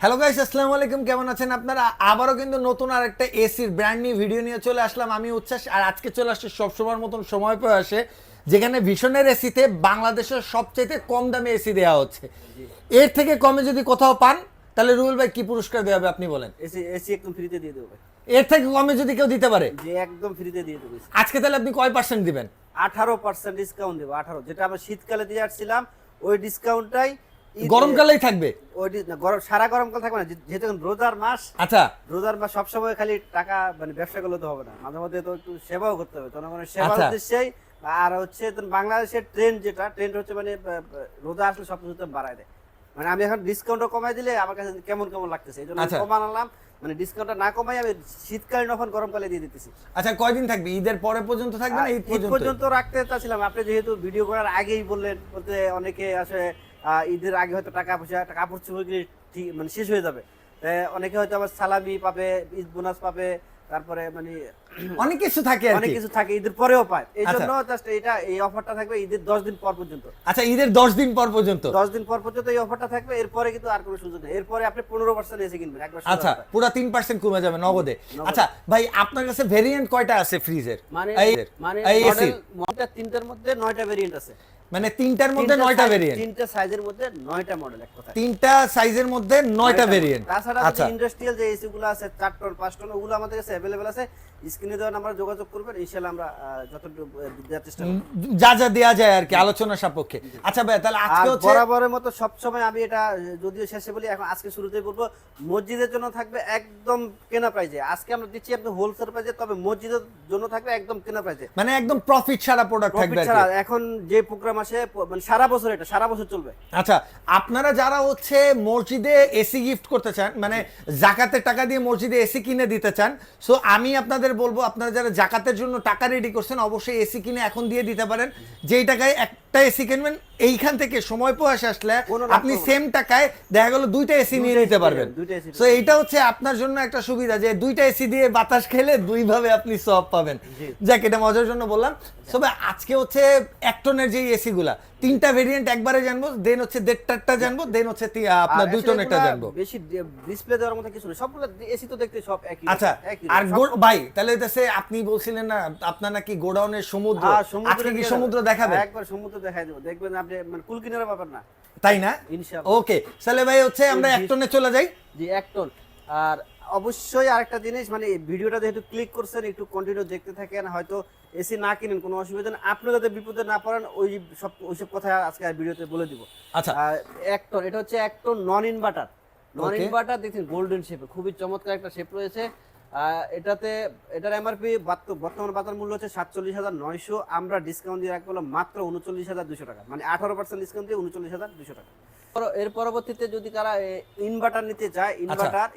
Hello guys, আসসালামু আলাইকুম। কেমন আছেন আপনারা? আবারও কিন্তু নতুন আরেকটা এসির ব্র্যান্ড নিউ ভিডিও নিয়ে চলে আসলাম। আমি উচ্ছ্বাস, আর আজকে চলে আসছে সবসময়ের মতন সময় পেয়ে আসে, যেখানে ভীষণের এসিতে বাংলাদেশের সবচেয়ে কম দামে এসি দেওয়া হচ্ছে। এর থেকে কমে যদি কোথাও পান তাহলে রুবেল ভাই কি পুরস্কার দেওয়া হবে আপনি বলেন? এসি এসি একদম ফ্রিতে দিয়ে দেবো ভাই। এর থেকে কমে যদি কেউ দিতে পারে, যে একদম ফ্রিতে দিয়ে দেবো। আজকে তাহলে আপনি কয় পার্সেন্ট দিবেন? 18% ডিসকাউন্ট দেবো। 18, যেটা আমরা শীতকালে দিয়ে আসছিলাম ওই ডিসকাউন্টটাই গরমকালেই থাকবে। ওই গরম সারা গরমকাল থাকবে না, যেহেতু রোজার মাস। আচ্ছা, রোজার মাস সবসময় খালি টাকা মানে ব্যবসা করলে তো হবে না, মাঝে মধ্যে তো একটু সেবাও করতে হবে জনগণের সেবার উদ্দেশ্যেই। আর হচ্ছে বাংলাদেশের ট্রেন্ড হচ্ছে মানে রোজা আসলে সবকিছু বাড়ায় দেয়। মানে আমি এখন ডিসকাউন্টও কমাই দিলে আমার কাছে কেমন কেমন লাগতেছে, এই জন্য কমালাম। মানে ডিসকাউন্টটা না কমাই আমি শীতকালীন অফার গরমকালে দিয়ে দিতেছি। আচ্ছা, কয়দিন থাকবে? ঈদের পরে পর্যন্ত থাকবে না ঈদ পর্যন্ত রাখতে চাচ্ছিলাম। আপনি যেহেতু ভিডিও করার আগেই বললেন, বলতে অনেকে আসলে ঈদের আগে হয়তো টাকা কাপড় চোপড় ঠিক মানে শেষ হয়ে যাবে, অনেকে হয়তো আবার সালামি পাবে, ঈদ বোনাস পাবে, তারপরে মানে অনেক কিছু থাকে, অনেক কিছু থাকে, ঈদের পরেও পায়। এই জন্য জাস্ট এই অফারটা থাকবে ঈদের 10 দিন পর পর্যন্ত। আচ্ছা, ঈদের 10 দিন পর পর্যন্ত 10 দিন পর পর্যন্ত এই অফারটা থাকবে। এরপরে কিন্তু আর কোনো সুযোগ নেই। এরপরে আপনি 15% এসে কিনবেন একবার। আচ্ছা, পুরো 3% কমে যাবে নগদে। আচ্ছা ভাই, আপনার কাছে ভেরিয়েন্ট কয়টা আছে ফ্রিজের? মানে মডেল তিনটার মধ্যে 9টা ভেরিয়েন্ট আছে। মানে তিনটার মধ্যে 9টা ভেরিয়েন্ট, তিনটা সাইজের মধ্যে 9টা মডেল, এক কথা তিনটা সাইজের মধ্যে 9টা ভেরিয়েন্ট। তাছাড়া ইন্ডাস্ট্রিয়াল যে এসি গুলো আছে 4 টন 5 টন, ওগুলো আমাদের কাছে अवेलेबल আছে। স্ক্রিনে দেওয়া নাম্বারে যোগাযোগ করবেন, ইনশাআল্লাহ আমরা যতটুকু দেওয়ার চেষ্টা করব, যা দেয়া যায় আর কি, আলোচনা সাপেক্ষে। আচ্ছা ভাই, তাহলে আজকে হচ্ছে বরাবরের মতো সব সময় আমি এটা যদিও শেষে বলি, এখন আজকে শুরুতেই বলবো, মসজিদের জন্য থাকবে একদম কেনা প্রাইজে। আজকে আমরা দিচ্ছি একদম হোলসেল প্রাইজে, তবে মসজিদের জন্য থাকবে একদম কেনা প্রাইজে, মানে একদম প্রফিট ছাড়া প্রোডাক্ট থাকবে। এখন যে প্রোগ্রাম আসে মানে সারা বছর, এটা সারা বছর চলবে। আচ্ছা, আপনারা যারা হচ্ছে মসজিদে এসি গিফট করতে চান, মানে যাকাতের টাকা দিয়ে মসজিদে এসি কিনে দিতে চান, সো আমি আপনাদের বলবো, আপনারা যারা যাকাতের জন্য টাকা রেডি করছেন অবশ্যই এসি কিনে এখন দিয়ে দিতে পারেন। যেই টাকায় একটা এসি কিনবেন, এইখান থেকে সময় প্রয়াস আসলে আপনি সেম টাকায় দেখা গেল 2টা এসি নিয়ে নিতে পারবেন। সো এইটা হচ্ছে আপনার জন্য একটা সুবিধা, যে 2টা এসি দিয়ে বাতাস খেলে দুই ভাবে আপনি সব পাবেন। যাক, এটা মজার জন্য বললাম। তবে আজকে হচ্ছে 1 টনের যে এসি গুলা 3টা ভেরিয়েন্ট একবারে জানবো, দেন হচ্ছে 1.5টা জানবো, দেন হচ্ছে আপনার 2 টনেরটা জানবো। বেশি ডিসপ্লে দেওয়ার মতো কিছু না, সবগুলো এসি তো দেখতে সব একই। আচ্ছা, আর ভাই তাহলে এটাছে আপনি বলছিলেন না আপনার নাকি গোডাউনের সমুদ্র, আজকে কি সমুদ্র দেখাবেন? একবার সমুদ্র দেখাই দেব, দেখবেন আপনি মানে কুল কিনারা পাবেন না, তাই না? ইনশাআল্লাহ। ওকে, তাহলে ভাই হচ্ছে আমরা 1 টনে চলে যাই। জি, 1 টন। আর অবশ্যই আরেকটা জিনিস, মানে ভিডিওটা যেহেতু ক্লিক করছেন, একটু কন্টিনিউ দেখতে থাকেন। হয়তো এসি না কিনেন কোনো অসুবিধা নেই, আপনি যাতে বিপদে না পড়েন ওইসব কথা আজকে ভিডিওতে বলে দিব। আচ্ছা, 1 টন, এটা হচ্ছে 1 টন নন ইনভার্টার। দেখেন গোল্ডেন শেপে, খুবই চমৎকার একটা শেপ রয়েছে। এটার এমআরপি বর্তমান বাজার মূল্য হচ্ছে 47,900। আমরা ডিসকাউন্ট দিয়ে রাখবো মাত্র 39,200 টাকা, মানে 18% ডিসকাউন্ট দিয়ে 39,200 টাকা। এর পরবর্তীতে যদি কারা ইনভার্টার নিতে চায়,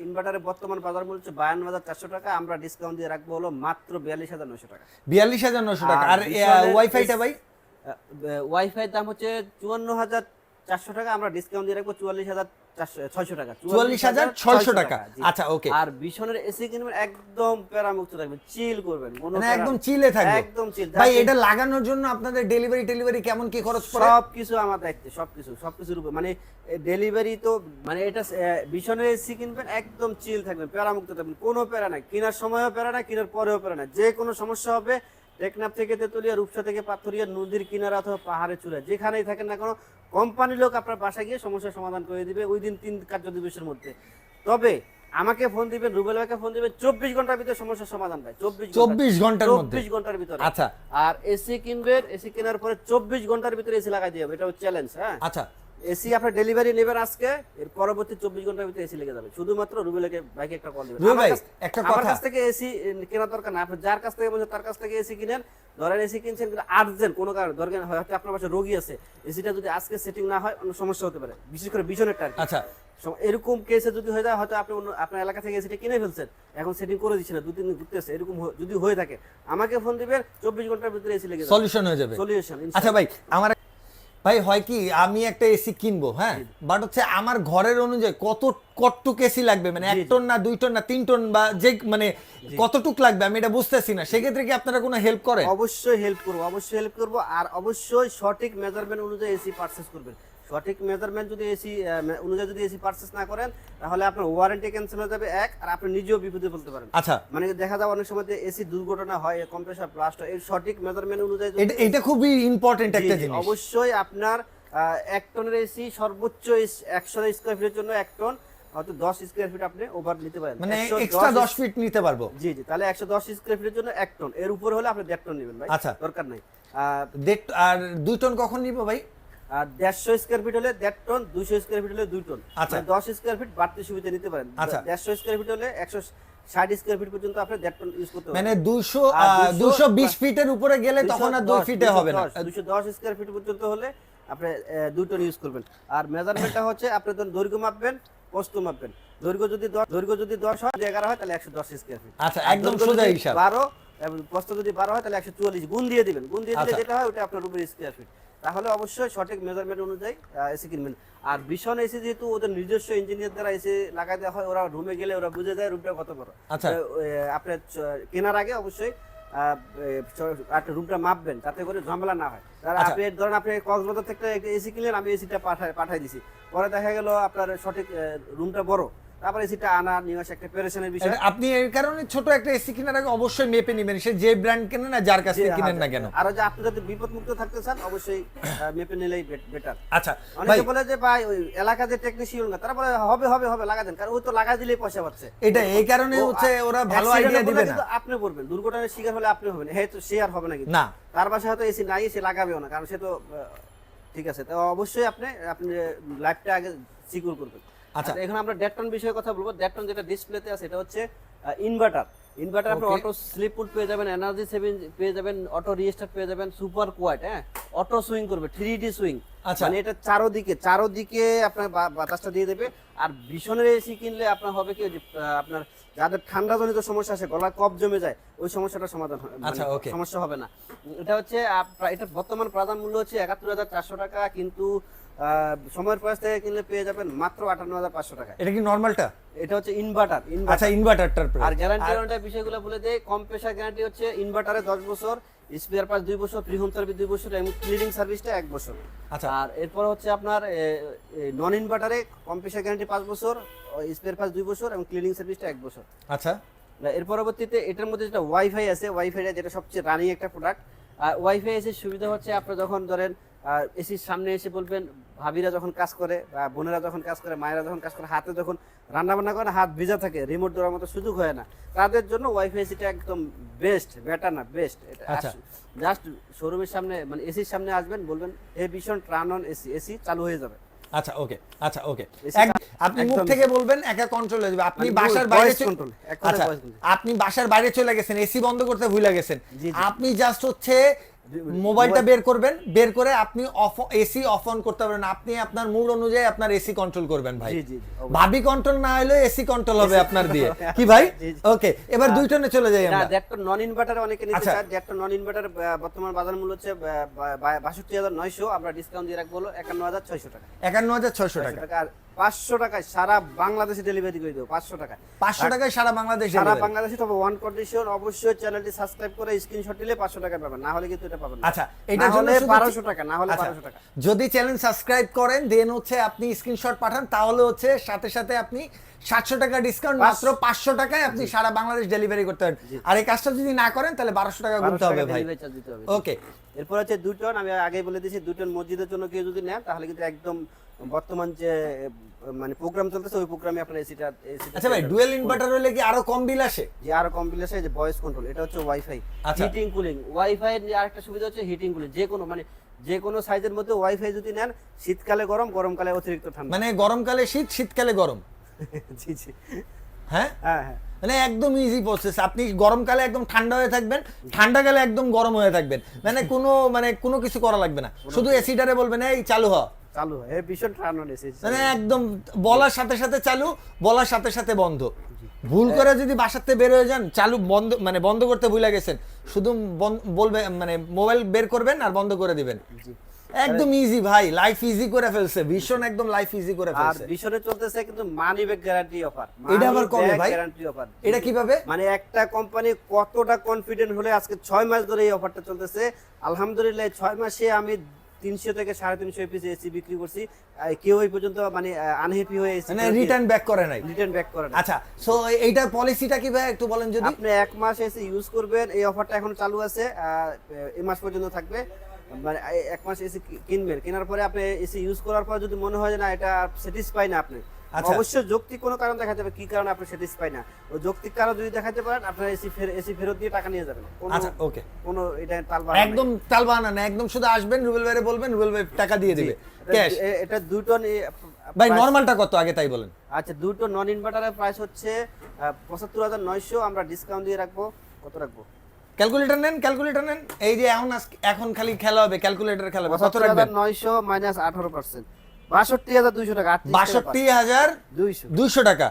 ইনভার্টারের বর্তমান বাজার মূল্য হচ্ছে 52,400 টাকা। আমরা ডিসকাউন্ট দিয়ে রাখবো হলো মাত্র 42,900 টাকা। 42,900 টাকা। আর ওয়াইফাইটা ভাই? ওয়াইফাই দাম হচ্ছে 54,400 টাকা। আমরা ডিসকাউন্ট দিয়ে রাখবো 44,600 টাকা। 44,600 টাকা। আচ্ছা, ওকে। আর বিশনের এসি কিনবেন একদম প্যারামুক্ত থাকবেন, চিল করবেন, মানে একদম চিলে থাকবে, একদম চিল। ভাই এটা লাগানোর জন্য আপনাদের ডেলিভারি কেমন কি খরচ পড়ে? সবকিছু আমার দায়িত্বে, সবকিছুর উপর, মানে ডেলিভারি তো, মানে এটা বিশনের এসি কিনবেন একদম চিল থাকবেন, প্যারামুক্ত থাকবেন, কোনো প্যারা নাই, কেনার সময়ও প্যারা নাই, কেনার পরেও প্যারা নাই। যে কোনো সমস্যা হবে, টেকনাফ থেকে তেতুলিয়া, রূপসা থেকে পাথরিয়া, নদীর কিনারা অথবা পাহাড়ে চূড়া, যেখানেই থাকেন না কোনো, কোম্পানির লোক আপনার বাসায় গিয়ে সমস্যার সমাধান করে দিবে উইদিন 3 কার্য দিবসের মধ্যে। তবে আমাকে ফোন দিবেন, রুবেল ভাইকে ফোন দিবেন, 24 ঘন্টার ভিতরে সমস্যার সমাধান পায়। 24 ঘন্টার ভিতরে। আচ্ছা, আর এসি কিনবেন, এসি কেনার পরে 24 ঘন্টার ভিতরে এসি লাগাই দিয়ে হবে, এটা হচ্ছে চ্যালেঞ্জ। হ্যাঁ, আচ্ছা, এসি আপনার ডেলিভারি নেবেন আজকে, এর পরবর্তী 24 ঘন্টার ভিতরে এসি লেগে যাবে। শুধুমাত্র রুবেল ভাইকে একটা কল দিবেন। আমার কাছ থেকে এসি কেনার দরকার না, আপনি যার কাছ থেকে বলছেন তার কাছ থেকে এসি কিনেন। ধরেন এসি কিনছেন কিন্তু আর্জেন্ট কোনো কারণে, ধরেন হয়তো আপনার পাশে রোগী আছে, এসিটা যদি আজকে সেটিং না হয় অন্য সমস্যা হতে পারে, বিশেষ করে বিজনেরটা। আচ্ছা, এরকম কেসে যদি হয়ে যায়, হয়তো আপনি আপনার এলাকা থেকে এসিটা কিনে ফেলছেন, এখন সেটিং করে দিচ্ছেন না, 2-3 দিন ঘুরতেছে, এরকম যদি হয়ে থাকে আমাকে ফোন দিবেন, 24 ঘন্টার ভিতরে এসি লেগে যাবে, সলিউশন হয়ে যাবে। আচ্ছা ভাই, ভাই হয় কি, আমি একটা এসি কিনবো, হ্যাঁ, বাট হচ্ছে আমার ঘরের অনুযায়ী কতটুক এসি লাগবে, মানে 1 টন না 2 টন না 3 টন, বা যে মানে কতটুক লাগবে আমি এটা বুঝতেছি না। সেক্ষেত্রে কি আপনারা কোনো হেল্প করেন? অবশ্যই হেল্প করবো। আর অবশ্যই সঠিক মেজারমেন্ট অনুযায়ী এসি পারচেজ করবেন। সঠিক মেজারমেন্ট যদি এসি অনুযায়ী যদি এসি পারচেজ না করেন তাহলে আপনার ওয়ারেন্টি ক্যান্সেল হয়ে যাবে এক, আর আপনি নিজেও বিপদে বলতে পারেন। আচ্ছা, মানে দেখা যায় অনেক সময় এসি দুর্ঘটনা হয়, কম্প্রেসার ব্লাস্ট হয়, এই সঠিক মেজারমেন্ট অনুযায়ী এটা খুবই ইম্পর্টেন্ট একটা জিনিস। অবশ্যই আপনার 1 টনের এসি সর্বোচ্চ 100 স্কয়ার ফিটের জন্য 1 টন, হয়তো 10 স্কয়ার ফিট আপনি ওভার নিতে পারেন, মানে এক্সট্রা 10 ফিট নিতে পারবো। জি জি, তাহলে 110 স্কয়ার ফিটের জন্য 1 টন, এর উপরে হলে আপনি 1.5 টন নেবেন ভাই। আচ্ছা, দরকার নাই। আর 2 টন কখন নিব ভাই? আর 150 স্কয়ার ফিট হলে 1.5 টন, 200 স্কয়ার ফিট হলে 2 টন। আচ্ছা, 10 স্কয়ার ফিট বাড়তি সুবিধা নিতে পারেন। 150 স্কয়ার ফিট হলে 160 স্কয়ার ফিট পর্যন্ত আপনি 1.5 টন ইউজ করতে পারেন। মানে 220 ফিটের উপরে গেলে তখন আর 2 ফিটে হবে না। 210 স্কয়ার ফিট পর্যন্ত হলে আপনি 2 টন ইউজ করবেন। আর মেজারমেন্টটা হচ্ছে আপনি দৈর্ঘ্য মাপবেন, প্রস্থ মাপবেন। দৈর্ঘ্য যদি 10 হয়, 11 হয় তাহলে 110 স্কয়ার ফিট। আচ্ছা, একদম সোজা হিসাব। 12 এবং প্রস্থ যদি 12 হয় তাহলে 144 গুণ দিয়ে দিবেন। গুণ দিয়ে দিলে যেটা হয় ওটা আপনার উপরে স্কয়ার ফিট। তাহলে অবশ্যই সঠিক মেজারমেন্ট অনুযায়ী এসি কিনবেন। আর ভীষণ এসি যেহেতু ওদের নিজস্ব ইঞ্জিনিয়ার দ্বারা এসি লাগাই দেওয়া হয়, ওরা রুমে গেলে ওরা বুঝে যায় রুমটা কত বড়। আচ্ছা, আপনার কেনার আগে অবশ্যই একটা রুমটা মাপবেন যাতে করে ঝামেলা না হয়। আপনি ধরেন আপনি কক্সবাজার থেকে এসি কিনলেন, আমি এসিটা পাঠাই দিছি, পরে দেখা গেল আপনার সঠিক রুমটা বড়, তারপরে এসিটা আনা নিয়ে আসা একটা পেরেশানের বিষয়। আপনি এর কারণে ছোট একটা এসি কেনার আগে অবশ্যই মেপে নেবেন, সে যে ব্র্যান্ড কেনেন না যার কাছ থেকে কিনেন না কেন। আর যে আপনি যদি বিপদমুক্ত থাকতে চান অবশ্যই মেপে নিলেই বেটার। আচ্ছা, অনেকে বলে যে ভাই ওই এলাকা যে টেকনিশিয়ান না, তারা বলে হবে লাগা দেন, কারণ ওই তো লাগা দিলেই পয়সা পাচ্ছে। এটা এই কারণে হচ্ছে ওরা ভালো আইডিয়া দিবে না। আপনি করবেন, দুর্ঘটনার শিকার হলে আপনি হবেন, হ্যাঁ তো সে আর হবে না, কিন্তু না তার বাসায় হয়তো এসি নাই, সে লাগাবেও না, কারণ সে তো ঠিক আছে। তো অবশ্যই আপনি লাইফটা আগে সিকিউর করবেন। আচ্ছা, এখন আমরা 1.5 টন বিষয়ে কথা বলবো। 1.5 টন যেটা ডিসপ্লেতে আছে এটা হচ্ছে ইনভার্টার। আপনি অটো স্লিপ পুট পেয়ে যাবেন, এনার্জি সেভিং পেয়ে যাবেন, অটো রিস্টার্ট পেয়ে যাবেন, সুপার কোয়াইট, অটো সুইং করবে, 3D সুইং। মানে এটা চারোদিকে আপনার বাতাসটা দিয়ে দেবে। আর ভীষণের এসি কিনলে আপনার হবে কি, আপনার যাদের ঠান্ডা জনিত সমস্যা আছে, গলা কফ জমে যায়, ওই সমস্যাটা সমাধান হয়, সমস্যা হবে না। এটা হচ্ছে এটা বর্তমান প্রাধান্য মূল্য হচ্ছে ৭১,৪০০ টাকা, কিন্তু সময়ের প্রয়াস থেকে কিনলে পেয়ে যাবেন মাত্র ৫৮,৫০০ টাকা। এটা কি নরমালটা? এটা হচ্ছে ইনভার্টার। আচ্ছা, ইনভার্টারটার প্রাইস আর গ্যারান্টি বিষয়গুলো বলে দেই। কম্প্রেসার গ্যারান্টি হচ্ছে ইনভার্টারে 10 বছর, স্পেয়ার পার্টস 2 বছর, ফ্রি হোম সার্ভিস 2 বছর এবং ক্লিনিং সার্ভিসটা 1 বছর। আচ্ছা, আর এরপর হচ্ছে আপনার নন ইনভার্টারে কম্প্রেসার গ্যারান্টি 5 বছর, স্পেয়ার পার্টস 2 বছর এবং ক্লিনিং সার্ভিসটা 1 বছর। আচ্ছা, এর পরবর্তীতে এটার মধ্যে যেটা ওয়াইফাই আছে, ওয়াইফাইটা যেটা সবচেয়ে রানিং একটা প্রোডাক্ট। আর ওয়াইফাই এসে সুবিধা হচ্ছে আপনি যখন ধরেন এসির সামনে এসে বলবেন, ভাবিরা যখন কাজ করে বা বোনেরা যখন কাজ করে, মায়েরা যখন কাজ করে, হাতে যখন রান্না বান্না করে হাত ভিজা থাকে, রিমোট ধরার মতো সুযোগ হয় না, তাদের জন্য ওয়াইফাই এসিটা একদম বেস্ট, বেটার না বেস্ট। জাস্ট শোরুমের সামনে মানে এসির সামনে আসবেন, বলবেন হে ভীষণ টার্ন অন এসি চালু হয়ে যাবে। আচ্ছা, ওকে, আচ্ছা, ওকে। আপনি মুখ থেকে বলবেন, একা কন্ট্রোল হয়ে যাবে। আপনি বাসার বাইরে আপনি বাসার বাইরে চলে গেছেন, এসি বন্ধ করতে ভুলে গেছেন, আপনি জাস্ট হচ্ছে মোবাইলটা বের করবেন, বের করে আপনি এসি অফ অন করতে পারবেন। আপনি আপনার মুড অনুযায়ী আপনার এসি কন্ট্রোল করবেন ভাই। ভাবি কন্ট্রোল না হলে এসি কন্ট্রোল হবে আপনার দিয়ে, কি ভাই? ওকে, এবার 2 টনে চলে যাই আমরা। একটা নন ইনভার্টার অনেকে নিতে চায়, একটা নন ইনভার্টার বর্তমান বাজার মূল্য হচ্ছে ৬২,৯০০, আমরা ডিসকাউন্ট দিয়ে রাখবো ৫১,৬০০ টাকা। ৫১,৬০০ টাকা। আর 500 টাকায় সারা বাংলাদেশে ডেলিভারি করে দেব। 500 টাকায়, 500 টাকায় সারা বাংলাদেশে, তবে ওয়ান কন্ডিশন, অবশ্যই চ্যানেলটি সাবস্ক্রাইব করে স্ক্রিনশট দিলে 500 টাকা পাবেন, না হলে কিন্তু এটা পাবেন না। আচ্ছা, এটা হলো 1200 টাকা, না হলে 1200 টাকা। যদি চ্যানেল সাবস্ক্রাইব করেন দেন হচ্ছে আপনি স্ক্রিনশট পাঠান, তাহলে হচ্ছে সাথে সাথে আপনি 700 টাকা ডিসকাউন্ট, মাত্র 500 টাকায় আপনি সারা বাংলাদেশ ডেলিভারি করতে পারেন। আর এই কাজটা যদি না করেন তাহলে 1200 টাকা গুনতে হবে ভাই। ওকে, এরপর হচ্ছে 2 টন, আমি আগেই বলে দিয়েছি 2 টন মসজিদের জন্য কেউ যদি নেন তাহলে কিন্তু একদম বর্তমান যে মানে প্রোগ্রাম চলতেছে ওই প্রোগ্রামে আপনার এসিটা। আচ্ছা ভাই, ডুয়াল ইনভার্টার হলে কি আরো কম বিল আসে? যে আরো কম বিল আসে, যে ভয়েস কন্ট্রোল, এটা হচ্ছে ওয়াইফাই, হিটিং কুলিং। ওয়াইফাই এর আরেকটা সুবিধা হচ্ছে হিটিং কুলিং, যে কোনো সাইজের মধ্যে ওয়াইফাই যদি নেন, শীতকালে গরম, গরমকালে অতিরিক্ত ঠান্ডা, মানে গরমকালে শীত, শীতকালে গরম। জি জি, হ্যাঁ হ্যাঁ হ্যাঁ, মানে একদম ইজি প্রসেস। আপনি গরমকালে একদম ঠান্ডা হয়ে থাকবেন, ঠান্ডাকালে একদম গরম হয়ে থাকবেন, মানে কোনো কিছু করা লাগবে না, শুধু এসিটারে বলবেন এই চালু হয়, ভীষণ টার্ন অন এসি, মানে একদম বলার সাথে সাথে চালু, বলার সাথে সাথে বন্ধ। ভুল করে যদি বাসাতে বের হয়ে যান, চালু বন্ধ মানে বন্ধ করতে ভুলে গেছেন, শুধু বলবে মানে মোবাইল বের করবেন আর বন্ধ করে দিবেন, একদম ইজি ভাই, লাইফ ইজি করে ফেলছে ভীষণ, একদম লাইফ ইজি করে ফেলছে। আর ভীষণে চলতেছে কিন্তু মানি ব্যাক গ্যারান্টি অফার। এটা আবার কবে ভাই? গ্যারান্টি অফার এটা কিভাবে? মানে একটা কোম্পানি কতটা কনফিডেন্ট হলে আজকে 6 মাস ধরে এই অফারটা চলতেছে। আলহামদুলিল্লাহ 6 মাসে আমি 300 থেকে 350 পিস এসি বিক্রি করছি, কেউ এই পর্যন্ত মানে আনহ্যাপি হয়ে এসি মানে রিটার্ন ব্যাক করে নাই। রিটার্ন ব্যাক করে না। আচ্ছা, সো এইটার পলিসিটা কি ভাই একটু বলেন যদি। আপনি 1 মাস এসি ইউজ করবেন, এই অফারটা এখন চালু আছে, এই মাস পর্যন্ত থাকবে। মানে 1 মাস এসি কিনবেন, কেনার পরে আপনি এসি ইউজ করার পর যদি মনে হয় যে না এটা স্যাটিসফাই না আপনি, অবশ্যই যৌক্তিক কোনো কারণ দেখাতে হবে কি কারণে আপনি স্যাটিসফাই না। ওই যৌক্তিক কারণ যদি দেখাতে পারেন আপনার এসি ফেরত দিয়ে টাকা নিয়ে যাবেন। আচ্ছা ওকে, কোনো এটা তালবাহানা একদম তালবাহানা না, একদম শুধু আসবেন রুবেল ভাইরে বলবেন, রুবেল ভাই টাকা দিয়ে দিবে ক্যাশ। এটা 2 টন ভাই নরমালটা কত আগে তাই বলেন। আচ্ছা 2 টন নন ইনভার্টারের প্রাইস হচ্ছে ৭৫,৯০০, আমরা ডিসকাউন্ট দিয়ে রাখবো, কত রাখবো? ক্যালকুলেটর নেন, এই যে এখন খালি খেলা হবে, ক্যালকুলেটর খেলা হবে, কত রাখবেন? ৭৫,৯০০ মাইনাস 18%, ৬২,২০০ টাকা। ৬২,২০০ টাকা।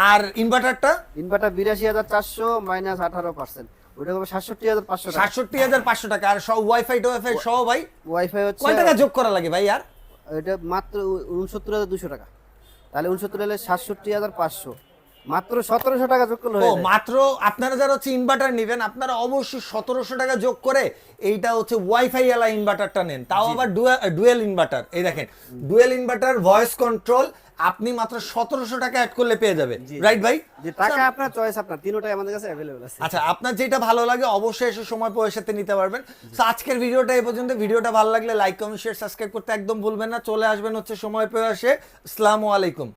আর ইনভার্টারটা? ইনভার্টার ৮২,৪০০ মাইনাস 18%, ওটা হবে ৬৭,৫০০ টাকা। ৬৭,৫০০ টাকা। আর সব ওয়াইফাই টোয়াইফাই সহ ভাই ওয়াইফাই হচ্ছে কয় টাকা যোগ করা লাগে ভাই? আর এটা মাত্র ৬৯,২০০ টাকা, তাহলে ৬৯ হলে ৬৭,৫০০, মাত্র ১৭০০ টাকা যোগ করলে হয়ে যায়। মাত্র আপনারা যারা হচ্ছে ইনভার্টার নেবেন আপনারা অবশ্যই ১৭০০ টাকা যোগ করে এইটা হচ্ছে ওয়াইফাই এলা ইনভার্টারটা নেন, তাও আবার ডুয়েল ইনভার্টার। এই দেখেন ডুয়েল ইনভার্টার ভয়েস কন্ট্রোল আপনি মাত্র ১৭০০ টাকা অ্যাড করলে পেয়ে যাবে, রাইট ভাই? যে টাকা আপনার চয়েস, আপনার তিনটাই আমাদের কাছে अवेलेबल আছে। আচ্ছা, আপনার যেটা ভালো লাগে অবশ্যই এসে সময় পয়সার সাথে নিতে পারবেন। সো আজকের ভিডিওটা এই পর্যন্ত। ভিডিওটা ভালো লাগলে লাইক কমেন্ট শেয়ার সাবস্ক্রাইব করতে একদম ভুলবেন না। চলে আসবেন হচ্ছে সময় পয়সা। আসসালামু আলাইকুম।